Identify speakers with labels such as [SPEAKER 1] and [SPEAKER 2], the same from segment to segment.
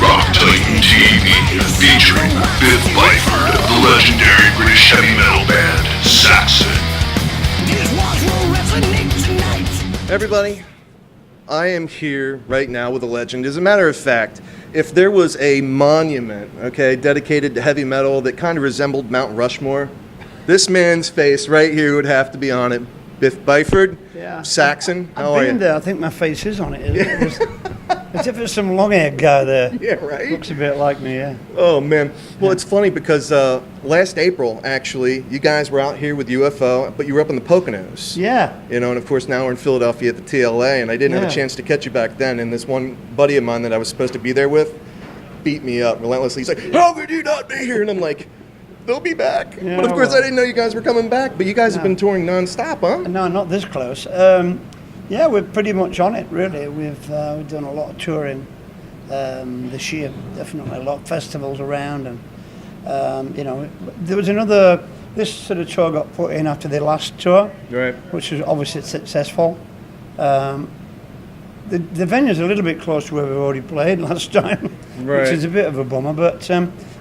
[SPEAKER 1] Rock Titan TV, featuring Biff Byford of the legendary British heavy metal band Saxon.
[SPEAKER 2] Everybody, I am here right now with a legend. As a matter of fact, if there was a monument, okay, dedicated to heavy metal that kind of resembled Mount Rushmore, this man's face right here would have to be on it. Biff Byford,
[SPEAKER 3] yeah.
[SPEAKER 2] Saxon, how
[SPEAKER 3] I've
[SPEAKER 2] are
[SPEAKER 3] been
[SPEAKER 2] you?
[SPEAKER 3] there. I think my face is on it. As if it's some long-haired guy there.
[SPEAKER 2] Yeah, right?
[SPEAKER 3] Looks a bit like me, yeah.
[SPEAKER 2] Oh, man. Well, it's funny because last April, actually, you guys were out here with UFO, but you were up in the Poconos.
[SPEAKER 3] Yeah.
[SPEAKER 2] You know, and of course now we're in Philadelphia at the TLA, and I didn't have a chance to catch you back then, and this one buddy of mine that I was supposed to be there with beat me up relentlessly. He's like, how could you not be here? And I'm like, they'll be back.
[SPEAKER 3] Yeah,
[SPEAKER 2] but of course I didn't know you guys were coming back, but you guys have been touring nonstop, huh?
[SPEAKER 3] No, not this close. Yeah, we're pretty much on it, really. We've done a lot of touring this year, definitely a lot of festivals around, and you know, there was this sort of tour got put in after the last tour,
[SPEAKER 2] Right.
[SPEAKER 3] which was obviously successful. The venue's a little bit close to where we already played last time,
[SPEAKER 2] Right.
[SPEAKER 3] which is a bit of a bummer, but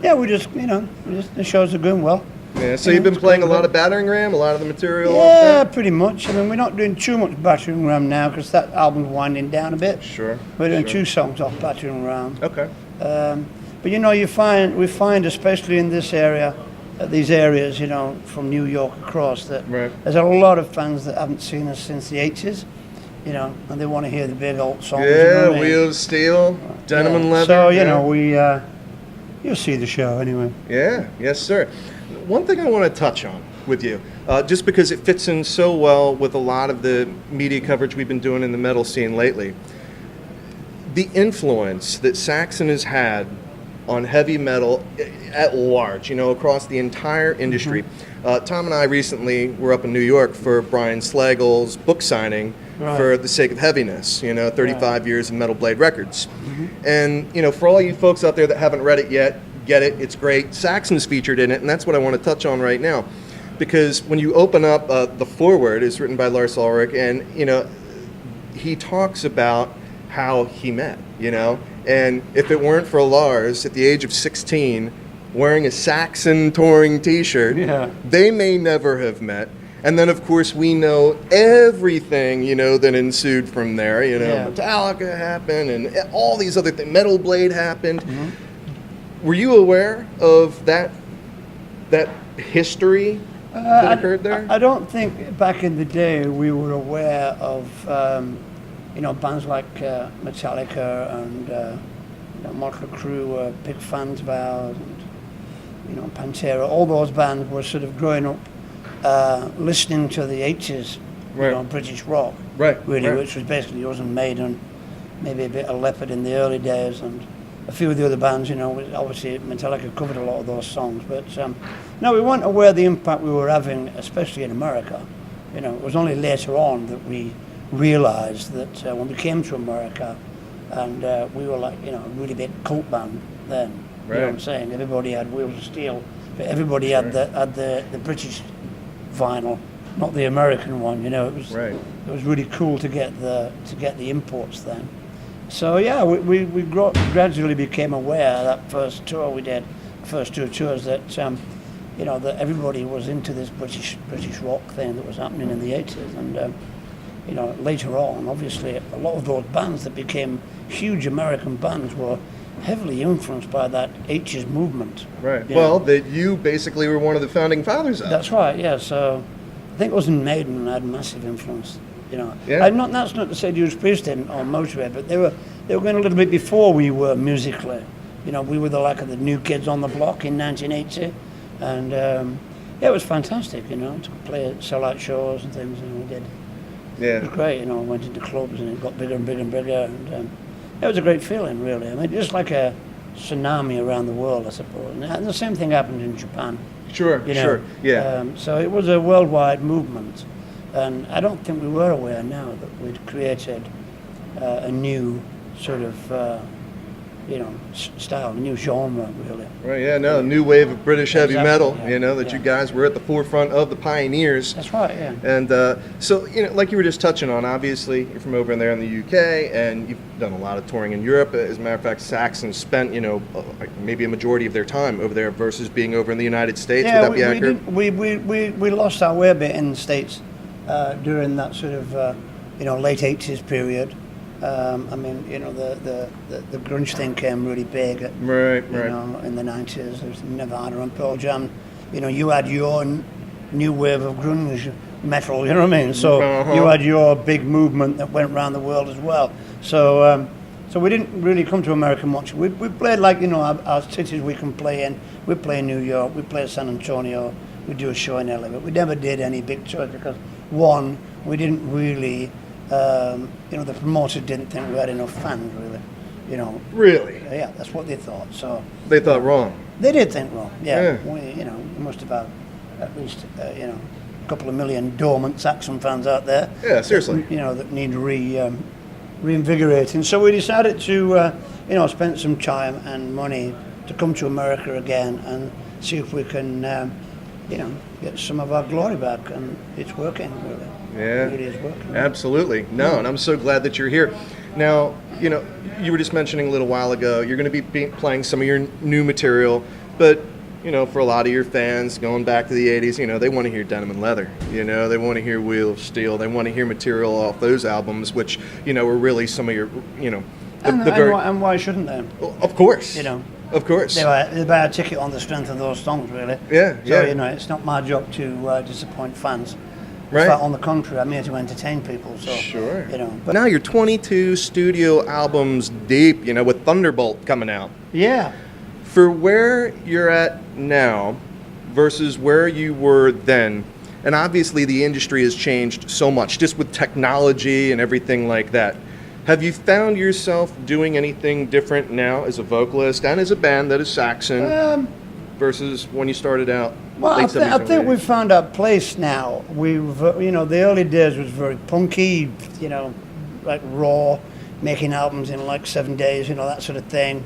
[SPEAKER 3] yeah, the shows are going well.
[SPEAKER 2] Yeah, so you've been playing a lot of Battering Ram, a lot of the material?
[SPEAKER 3] Yeah, pretty much. I mean, we're not doing too much Battering Ram now because that album's winding down a bit.
[SPEAKER 2] Sure.
[SPEAKER 3] We're doing 2 songs off Battering Ram.
[SPEAKER 2] Okay.
[SPEAKER 3] But you know, we find especially in this area, these areas, you know, from New York across, that there's a lot of fans that haven't seen us since the 80s, you know, and they want to hear the big old songs.
[SPEAKER 2] Yeah,
[SPEAKER 3] you know what I mean?
[SPEAKER 2] Wheels of Steel, Denim and Leather.
[SPEAKER 3] So, you know, you'll see the show anyway.
[SPEAKER 2] Yeah, yes, sir. One thing I want to touch on with you, just because it fits in so well with a lot of the media coverage we've been doing in the metal scene lately, the influence that Saxon has had on heavy metal at large, you know, across the entire industry. Tom and I recently were up in New York for Brian Slagel's book signing for The Sake of Heaviness, you know, 35 years of Metal Blade Records. And, you know, for all you folks out there that haven't read it yet, get it, it's great. Saxon's featured in it, and that's what I want to touch on right now. Because when you open up the foreword, it's written by Lars Ulrich, and, you know, he talks about how he met, you know. And if it weren't for Lars, at the age of 16, wearing a Saxon touring t-shirt, they may never have met. And then, of course, we know everything, you know, that ensued from there. You know, Metallica happened, and all these other things. Metal Blade happened. Were you aware of that history that occurred there?
[SPEAKER 3] I don't think back in the day we were aware of, you know, bands like Metallica and you know, Motley Crue were big fans of ours, and you know, Pantera. All those bands were sort of growing up listening to the 80s, you know, British rock, really, which was basically us and Maiden, maybe a bit of Leopard in the early days, and a few of the other bands, you know. Obviously Metallica covered a lot of those songs, but no, we weren't aware of the impact we were having, especially in America. You know, it was only later on that we realized that when we came to America, and we were like, you know, a really big cult band then. You know what I'm saying? Everybody had Wheels of Steel, but everybody had the British vinyl, not the American one. You know, it was really cool to get the imports then. So yeah, we gradually became aware that first tour we did, first 2 tours, that you know, that everybody was into this British rock thing that was happening in the 80s, and you know, later on, obviously, a lot of those bands that became huge American bands were heavily influenced by that 80s movement. Right.
[SPEAKER 2] Well, that you basically were one of the founding fathers of.
[SPEAKER 3] That's right. Yeah. So I think it was in Maiden had massive influence. You know, that's not to say Judas Priest didn't or Motörhead, but they were going a little bit before we were musically. You know, we were the the new kids on the block in 1980, and yeah, it was fantastic. You know, to play sell-out shows and things, and we did. Yeah, it was great. You know, I went into clubs and it got bigger and bigger and bigger, and it was a great feeling, really. I mean, just like a tsunami around the world, I suppose. And the same thing happened in Japan.
[SPEAKER 2] Sure, you know? Sure, yeah.
[SPEAKER 3] So it was a worldwide movement. And I don't think we were aware now that we'd created a new sort of style, a new genre, really.
[SPEAKER 2] Right, yeah, no, new wave of British heavy
[SPEAKER 3] Exactly,
[SPEAKER 2] metal,
[SPEAKER 3] yeah,
[SPEAKER 2] that you guys were at the forefront of, the pioneers.
[SPEAKER 3] That's right, yeah.
[SPEAKER 2] And so, like you were just touching on, obviously, you're from over there in the UK, and you've done a lot of touring in Europe. As a matter of fact, Saxon spent, maybe a majority of their time over there versus being over in the United States.
[SPEAKER 3] Yeah,
[SPEAKER 2] Would that be accurate?
[SPEAKER 3] we lost our way a bit in the States during that sort of, late 80s period. The grunge thing came really big.
[SPEAKER 2] Right.
[SPEAKER 3] In the 90s, there's Nirvana and Pearl Jam. You had your new wave of grunge metal. You know what I mean? So you had your big movement that went around the world as well. So we didn't really come to America much. We played our cities we can play in. We play in New York. We play San Antonio. We do a show in LA. But we never did any big tours because one, we didn't really. The promoter didn't think we had enough fans, really.
[SPEAKER 2] Really?
[SPEAKER 3] Yeah, that's what they thought. So
[SPEAKER 2] they thought wrong.
[SPEAKER 3] They did think wrong. Yeah.
[SPEAKER 2] Yeah.
[SPEAKER 3] We must have had at least a couple of million dormant Saxon fans out there.
[SPEAKER 2] Yeah, seriously.
[SPEAKER 3] That need reinvigorating. So we decided to spend some time and money to come to America again and see if we can get some of our glory back, and it's working, really.
[SPEAKER 2] Yeah,
[SPEAKER 3] it is working.
[SPEAKER 2] Absolutely. No, and I'm so glad that you're here. Now, you were just mentioning a little while ago, you're going to be playing some of your new material, but, for a lot of your fans going back to the 80s, they want to hear Denim and Leather. They want to hear Wheel of Steel. They want to hear material off those albums, which, were really some of your,
[SPEAKER 3] and why shouldn't they?
[SPEAKER 2] Of course. Of course.
[SPEAKER 3] They buy a ticket on the strength of those songs, really.
[SPEAKER 2] Yeah,
[SPEAKER 3] so,
[SPEAKER 2] yeah.
[SPEAKER 3] It's not my job to disappoint fans.
[SPEAKER 2] Right.
[SPEAKER 3] In fact, on the contrary, I'm here to entertain people. So,
[SPEAKER 2] sure.
[SPEAKER 3] But
[SPEAKER 2] now you're 22 studio albums deep, with Thunderbolt coming out.
[SPEAKER 3] Yeah.
[SPEAKER 2] For where you're at now versus where you were then, and obviously the industry has changed so much, just with technology and everything like that. Have you found yourself doing anything different now as a vocalist and as a band that is Saxon versus when you started out?
[SPEAKER 3] Well, I think we've found our place now. The early days was very punky, like raw, making albums in like 7 days, that sort of thing.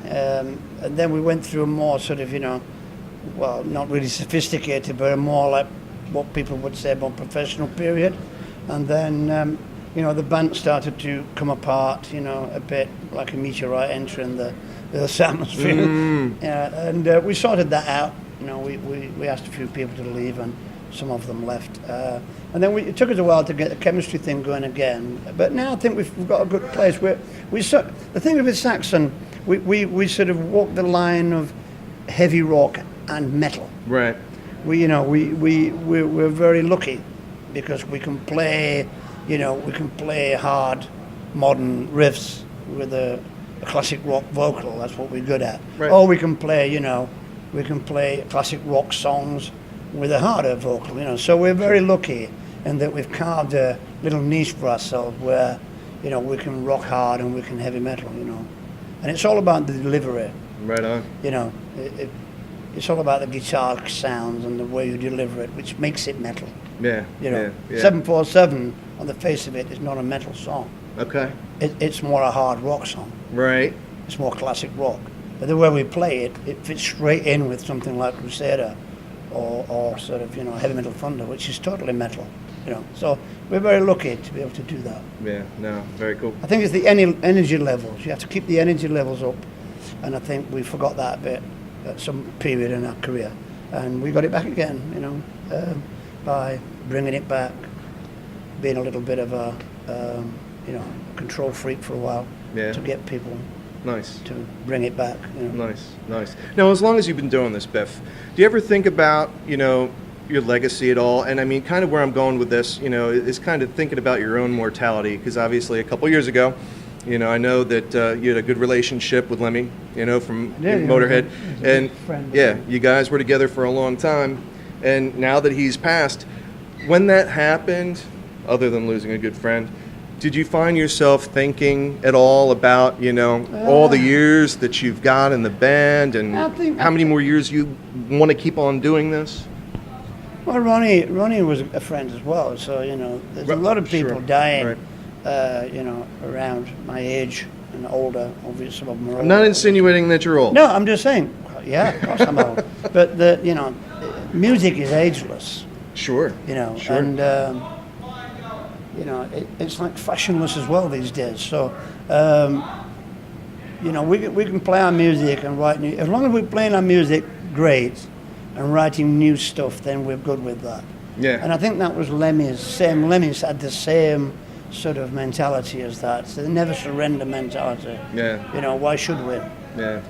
[SPEAKER 3] And then we went through a more sort of, not really sophisticated, but a more like what people would say more professional period. And then, the band started to come apart, a bit like a meteorite entering the Earth's atmosphere. And we sorted that out. We asked a few people to leave, and some of them left. And then it took us a while to get the chemistry thing going again. But now I think we've got a good place. The thing with Saxon, we sort of walk the line of heavy rock and metal.
[SPEAKER 2] Right.
[SPEAKER 3] We're very lucky because we can play, hard, modern riffs with a classic rock vocal. That's what we're good at.
[SPEAKER 2] Right.
[SPEAKER 3] Or we can play, classic rock songs with a harder vocal, So we're very lucky in that we've carved a little niche for ourselves where, we can rock hard and we can heavy metal, And it's all about the delivery.
[SPEAKER 2] Right on.
[SPEAKER 3] It's all about the guitar sounds and the way you deliver it, which makes it metal.
[SPEAKER 2] Yeah.
[SPEAKER 3] 747, on the face of it, is not a metal song.
[SPEAKER 2] Okay.
[SPEAKER 3] It's more a hard rock song.
[SPEAKER 2] Right.
[SPEAKER 3] It's more classic rock. But the way we play it, it fits straight in with something like Crusader or sort of, Heavy Metal Thunder, which is totally metal, So we're very lucky to be able to do that.
[SPEAKER 2] Yeah, no, very cool.
[SPEAKER 3] I think it's the energy levels. You have to keep the energy levels up. And I think we forgot that a bit at some period in our career. And we got it back again, by bringing it back, being a little bit of a, control freak for a while to get people to bring it back.
[SPEAKER 2] Nice. Now, as long as you've been doing this, Biff, do you ever think about, your legacy at all? And I mean, kind of where I'm going with this, is kind of thinking about your own mortality, because obviously a couple years ago, I know that you had a good relationship with Lemmy, from Motörhead, and you guys were together for a long time. And now that he's passed, when that happened, other than losing a good friend, did you find yourself thinking at all about, all the years that you've got in the band and how many more years you want to keep on doing this?
[SPEAKER 3] Well, Ronnie was a friend as well, so, there's a lot of people dying, around my age and older. Obviously, some of them are
[SPEAKER 2] I'm
[SPEAKER 3] older.
[SPEAKER 2] not insinuating that you're old.
[SPEAKER 3] No, I'm just saying. Yeah, of course I'm old. But music is ageless.
[SPEAKER 2] Sure. Sure.
[SPEAKER 3] And it's like fashionless as well these days. So, we can play our music and write new. As long as we're playing our music great and writing new stuff, then we're good with that.
[SPEAKER 2] Yeah.
[SPEAKER 3] And I think that was Lemmy's. Lemmy's had the same sort of mentality as that. So the never surrender mentality.
[SPEAKER 2] Yeah.
[SPEAKER 3] Why should we?
[SPEAKER 2] Yeah.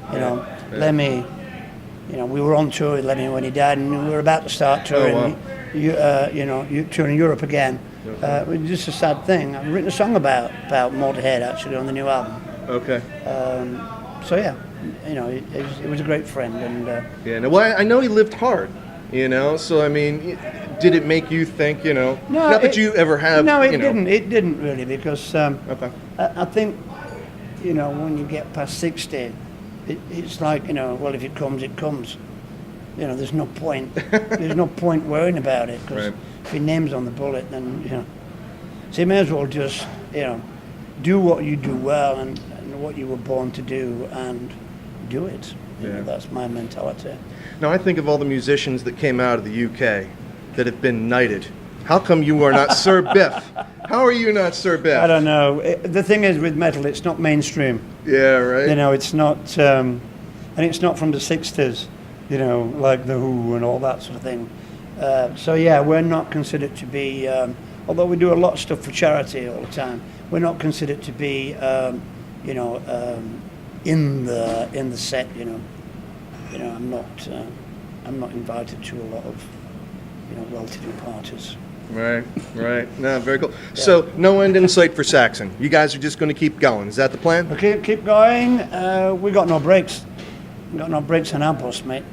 [SPEAKER 3] Lemmy. We were on tour with Lemmy when he died, and we were about to start touring.
[SPEAKER 2] Oh, wow.
[SPEAKER 3] Touring Europe again. It was just a sad thing. I've written a song about Motörhead actually on the new album.
[SPEAKER 2] Okay.
[SPEAKER 3] So yeah, it was a great friend, and
[SPEAKER 2] Yeah. Now, well, I know he lived hard. So I mean, did it make you think?
[SPEAKER 3] No,
[SPEAKER 2] not that you ever have.
[SPEAKER 3] No, it didn't. It didn't really, because
[SPEAKER 2] Okay.
[SPEAKER 3] I think when you get past 60, it's like well, if it comes, it comes. There's no point. There's no point worrying about it, because
[SPEAKER 2] Right.
[SPEAKER 3] if your name's on the bullet, then so you may as well just do what you do well and what you were born to do, and do it. That's my mentality.
[SPEAKER 2] Now I think of all the musicians that came out of the UK that have been knighted. How come you are not Sir Biff? How are you not Sir Biff?
[SPEAKER 3] I don't know. The thing is with metal, it's not mainstream.
[SPEAKER 2] Yeah, right.
[SPEAKER 3] It's not, and it's not from the 60s, like The Who and all that sort of thing. So yeah, we're not considered to be, although we do a lot of stuff for charity all the time, we're not considered to be, in the set. I'm not invited to a lot of, well-to-do parties.
[SPEAKER 2] Right. No, very cool. Yeah. So, no end in sight for Saxon. You guys are just going to keep going. Is that the plan?
[SPEAKER 3] We keep going. We got no brakes. We got no brakes on our bus, mate.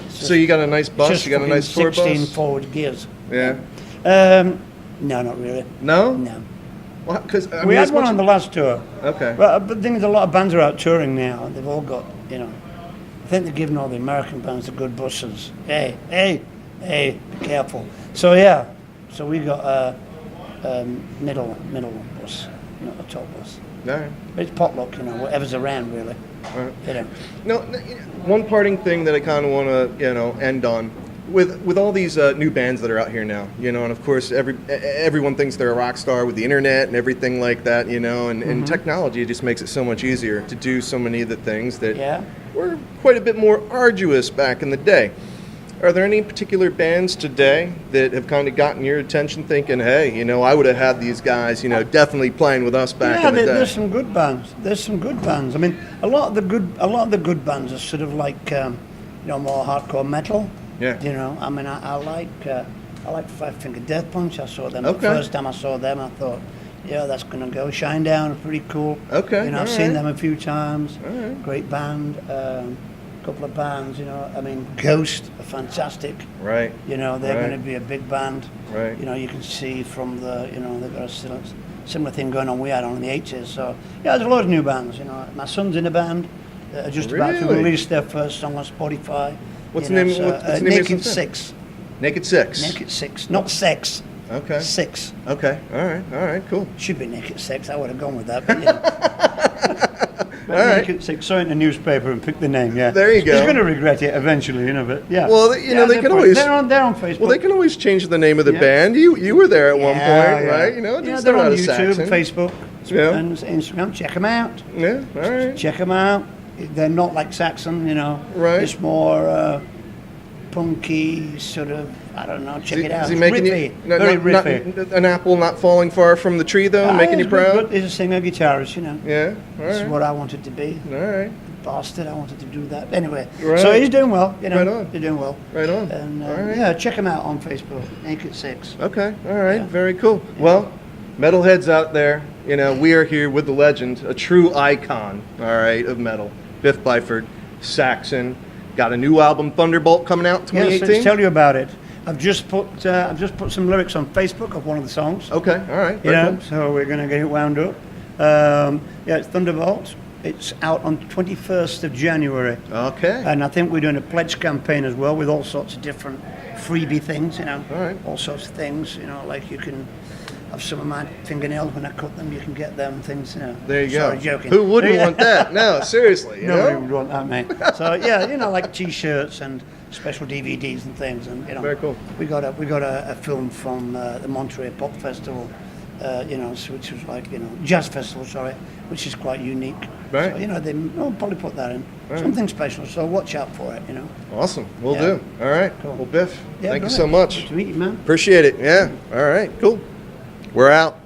[SPEAKER 2] So you got a nice bus. You got a nice tour bus.
[SPEAKER 3] 16 forward gears.
[SPEAKER 2] Yeah.
[SPEAKER 3] No, not really.
[SPEAKER 2] No.
[SPEAKER 3] No.
[SPEAKER 2] Well, because
[SPEAKER 3] we had one on the last tour.
[SPEAKER 2] Okay.
[SPEAKER 3] But the thing is, a lot of bands are out touring now. They've all got, I think they're giving all the American bands the good buses. Hey, be careful. So yeah, so we got a middle bus, not a top bus.
[SPEAKER 2] All right.
[SPEAKER 3] But it's potluck, whatever's around really.
[SPEAKER 2] All right. No, one parting thing that I kind of want to, end on. With all these new bands that are out here now, and of course everyone thinks they're a rock star with the internet and everything like that, and technology just makes it so much easier to do so many of the things that were quite a bit more arduous back in the day. Are there any particular bands today that have kind of gotten your attention thinking, hey, I would have had these guys, definitely playing with us back in the day?
[SPEAKER 3] There's some good bands. I mean, a lot of the good bands are sort of like, more hardcore metal.
[SPEAKER 2] Yeah.
[SPEAKER 3] I mean, I like Five Finger Death Punch. I saw them the
[SPEAKER 2] Okay.
[SPEAKER 3] first time I saw them. I thought, that's gonna go. Shine Down are pretty cool.
[SPEAKER 2] Okay.
[SPEAKER 3] I've seen them a few times.
[SPEAKER 2] All right.
[SPEAKER 3] Great band. Couple of bands. I mean, Ghost are fantastic.
[SPEAKER 2] Right.
[SPEAKER 3] They're going to be a big band.
[SPEAKER 2] Right.
[SPEAKER 3] You can see from the, they've got a similar thing going on we had on in the 80s. So there's a lot of new bands. My son's in a band. Are just about to
[SPEAKER 2] Really?
[SPEAKER 3] release their first song on Spotify.
[SPEAKER 2] What's the name? What's the name of your
[SPEAKER 3] Naked
[SPEAKER 2] son's
[SPEAKER 3] Six.
[SPEAKER 2] Naked Six.
[SPEAKER 3] Naked Six, not sex.
[SPEAKER 2] Okay.
[SPEAKER 3] Six.
[SPEAKER 2] Okay. All right. Cool.
[SPEAKER 3] Should be Naked Six. I would have gone with that. But,
[SPEAKER 2] All right.
[SPEAKER 3] Naked Six. Saw it in the newspaper and picked the name. Yeah.
[SPEAKER 2] There you go.
[SPEAKER 3] He's going to regret it eventually, But yeah.
[SPEAKER 2] Well, they can always.
[SPEAKER 3] They're on Facebook.
[SPEAKER 2] Well, they can always change the name of the band. You were there at one point, right? It didn't
[SPEAKER 3] they're
[SPEAKER 2] start
[SPEAKER 3] on
[SPEAKER 2] out as
[SPEAKER 3] YouTube,
[SPEAKER 2] Saxon.
[SPEAKER 3] Facebook,
[SPEAKER 2] Yeah.
[SPEAKER 3] and Instagram. Check them out.
[SPEAKER 2] Yeah. All right.
[SPEAKER 3] Check them out. They're not like Saxon,
[SPEAKER 2] Right.
[SPEAKER 3] It's more punky, sort of. I don't know. Check it out.
[SPEAKER 2] Is he
[SPEAKER 3] It's
[SPEAKER 2] making
[SPEAKER 3] riffy,
[SPEAKER 2] you
[SPEAKER 3] very riffy.
[SPEAKER 2] an apple not falling far from the tree though, making you proud?
[SPEAKER 3] He's a singer, guitarist,
[SPEAKER 2] Yeah. All
[SPEAKER 3] This is
[SPEAKER 2] right.
[SPEAKER 3] what I wanted to be.
[SPEAKER 2] All right.
[SPEAKER 3] Bastard, I wanted to do that. Anyway,
[SPEAKER 2] Right.
[SPEAKER 3] so he's doing well.
[SPEAKER 2] Right on.
[SPEAKER 3] He's doing well.
[SPEAKER 2] Right on.
[SPEAKER 3] And
[SPEAKER 2] All right.
[SPEAKER 3] yeah, check him out on Facebook. Naked Six.
[SPEAKER 2] Okay. All right.
[SPEAKER 3] Yeah.
[SPEAKER 2] Very cool. Well, metalheads out there, we are here with the legend, a true icon, all right, of metal. Biff Byford, Saxon, got a new album, Thunderbolt, coming out in 2018.
[SPEAKER 3] Yes, let's tell you about it. I've just put some lyrics on Facebook of one of the songs.
[SPEAKER 2] Okay. All right. Very cool.
[SPEAKER 3] So we're going to get it wound up. It's Thunderbolt. It's out on 21st of January.
[SPEAKER 2] Okay.
[SPEAKER 3] And I think we're doing a pledge campaign as well with all sorts of different freebie things,
[SPEAKER 2] All right.
[SPEAKER 3] all sorts of things, like you can of some of my fingernails when I cut them. You can get them things, you know.
[SPEAKER 2] There you
[SPEAKER 3] Sorry,
[SPEAKER 2] go.
[SPEAKER 3] joking.
[SPEAKER 2] Who wouldn't want that? No, seriously. You
[SPEAKER 3] Nobody
[SPEAKER 2] know?
[SPEAKER 3] would want that, mate. So yeah, you know, like T-shirts and special DVDs and things, and you know,
[SPEAKER 2] Very cool.
[SPEAKER 3] We got a film from the Monterey Pop Festival, you know, which was like, you know, jazz festival, sorry, which is quite unique.
[SPEAKER 2] Right.
[SPEAKER 3] So, you know, I'll probably put that in.
[SPEAKER 2] Right.
[SPEAKER 3] Something special. So watch out for it, you know.
[SPEAKER 2] Awesome. We'll
[SPEAKER 3] Yeah.
[SPEAKER 2] do. All right.
[SPEAKER 3] Cool.
[SPEAKER 2] Well, Biff,
[SPEAKER 3] Yeah,
[SPEAKER 2] thank you
[SPEAKER 3] brilliant.
[SPEAKER 2] so much.
[SPEAKER 3] Good to meet you, man.
[SPEAKER 2] Appreciate it. Yeah. All right. Cool. We're out.